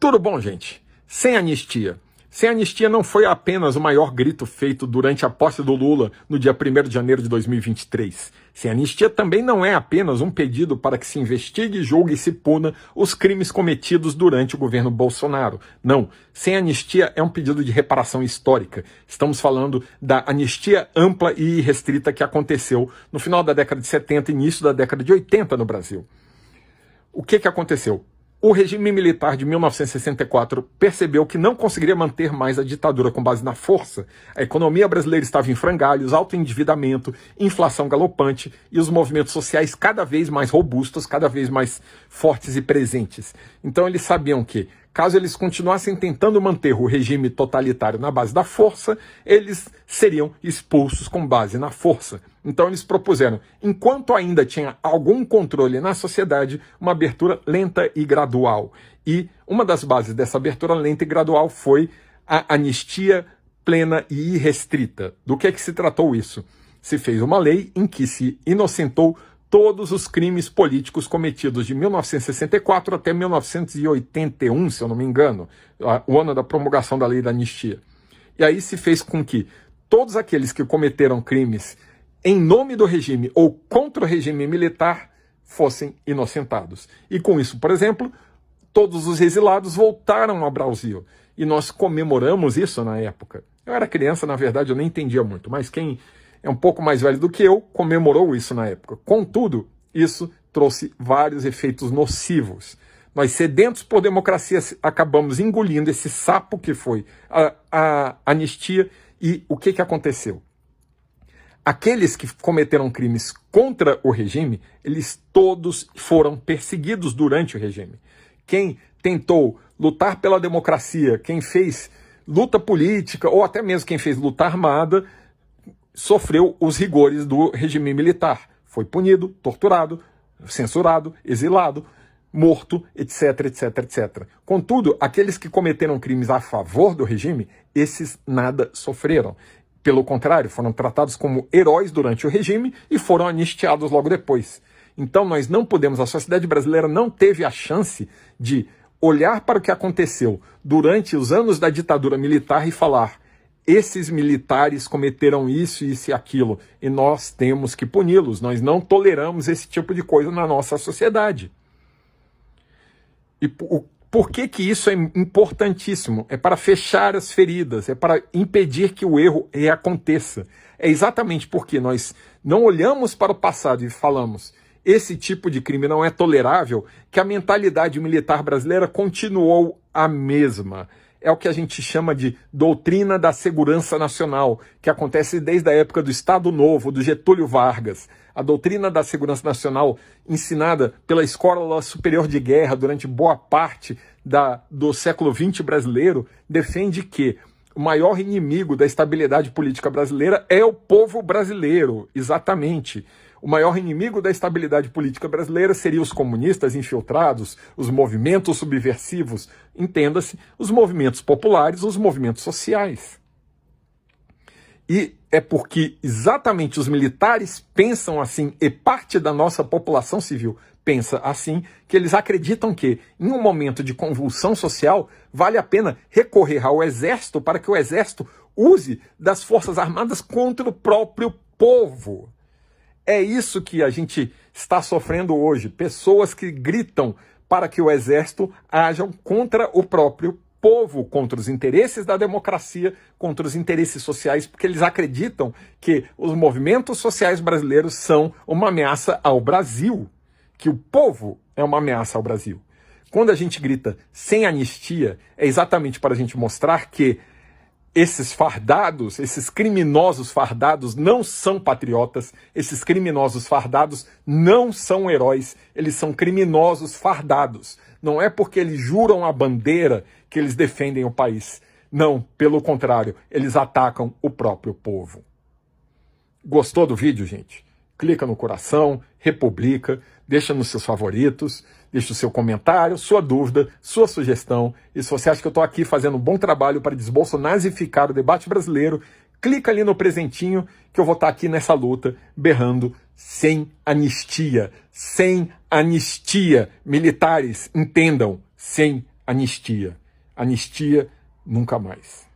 Tudo bom, gente? Sem anistia. Sem anistia não foi apenas o maior grito feito durante a posse do Lula no dia 1º de janeiro de 2023. Sem anistia também não é apenas um pedido para que se investigue, julgue e se puna os crimes cometidos durante o governo Bolsonaro. Não, sem anistia é um pedido de reparação histórica. Estamos falando da anistia ampla e irrestrita que aconteceu no final da década de 70 e início da década de 80 no Brasil. O que aconteceu? O regime militar de 1964 percebeu que não conseguiria manter mais a ditadura com base na força. A economia brasileira estava em frangalhos, alto endividamento, inflação galopante e os movimentos sociais cada vez mais robustos, cada vez mais fortes e presentes. Então eles sabiam que, caso eles continuassem tentando manter o regime totalitário na base da força, eles seriam expulsos com base na força. Então eles propuseram, enquanto ainda tinha algum controle na sociedade, uma abertura lenta e gradual. E uma das bases dessa abertura lenta e gradual foi a anistia plena e irrestrita. Do que se tratou isso? Se fez uma lei em que se inocentou todos os crimes políticos cometidos de 1964 até 1981, se eu não me engano, o ano da promulgação da lei da anistia. E aí se fez com que todos aqueles que cometeram crimes em nome do regime ou contra o regime militar fossem inocentados. E com isso, por exemplo, todos os exilados voltaram ao Brasil. E nós comemoramos isso na época. Eu era criança, na verdade, eu nem entendia muito, mas quem é um pouco mais velho do que eu comemorou isso na época. Contudo, isso trouxe vários efeitos nocivos. Nós, sedentos por democracia, acabamos engolindo esse sapo que foi a anistia. E o que aconteceu? Aqueles que cometeram crimes contra o regime, eles todos foram perseguidos durante o regime. Quem tentou lutar pela democracia, quem fez luta política, ou até mesmo quem fez luta armada, sofreu os rigores do regime militar. Foi punido, torturado, censurado, exilado, morto, etc, etc, etc. Contudo, aqueles que cometeram crimes a favor do regime, esses nada sofreram. Pelo contrário, foram tratados como heróis durante o regime e foram anistiados logo depois. Então nós não podemos, a sociedade brasileira não teve a chance de olhar para o que aconteceu durante os anos da ditadura militar e falar: esses militares cometeram isso, isso e aquilo, e nós temos que puni-los, nós não toleramos esse tipo de coisa na nossa sociedade. E por que isso é importantíssimo? É para fechar as feridas, é para impedir que o erro reaconteça. É exatamente porque nós não olhamos para o passado e falamos: esse tipo de crime não é tolerável, que a mentalidade militar brasileira continuou a mesma. É o que a gente chama de doutrina da segurança nacional, que acontece desde a época do Estado Novo, do Getúlio Vargas. A doutrina da segurança nacional, ensinada pela Escola Superior de Guerra durante boa parte do século XX brasileiro, defende que o maior inimigo da estabilidade política brasileira é o povo brasileiro, exatamente. O maior inimigo da estabilidade política brasileira seriam os comunistas infiltrados, os movimentos subversivos, entenda-se, os movimentos populares, os movimentos sociais. E é porque exatamente os militares pensam assim, e parte da nossa população civil pensa assim, que eles acreditam que, em um momento de convulsão social, vale a pena recorrer ao exército para que o exército use das forças armadas contra o próprio povo. É isso que a gente está sofrendo hoje. Pessoas que gritam para que o exército ajam contra o próprio povo, contra os interesses da democracia, contra os interesses sociais, porque eles acreditam que os movimentos sociais brasileiros são uma ameaça ao Brasil, que o povo é uma ameaça ao Brasil. Quando a gente grita sem anistia, é exatamente para a gente mostrar que esses fardados, esses criminosos fardados não são patriotas, esses criminosos fardados não são heróis, eles são criminosos fardados. Não é porque eles juram a bandeira que eles defendem o país. Não, pelo contrário, eles atacam o próprio povo. Gostou do vídeo, gente? Clica no coração, republica, deixa nos seus favoritos, deixa o seu comentário, sua dúvida, sua sugestão. E se você acha que eu estou aqui fazendo um bom trabalho para desbolsonazificar o debate brasileiro, clica ali no presentinho que eu vou estar aqui nessa luta, berrando sem anistia. Sem anistia. Militares, entendam, sem anistia. Anistia nunca mais.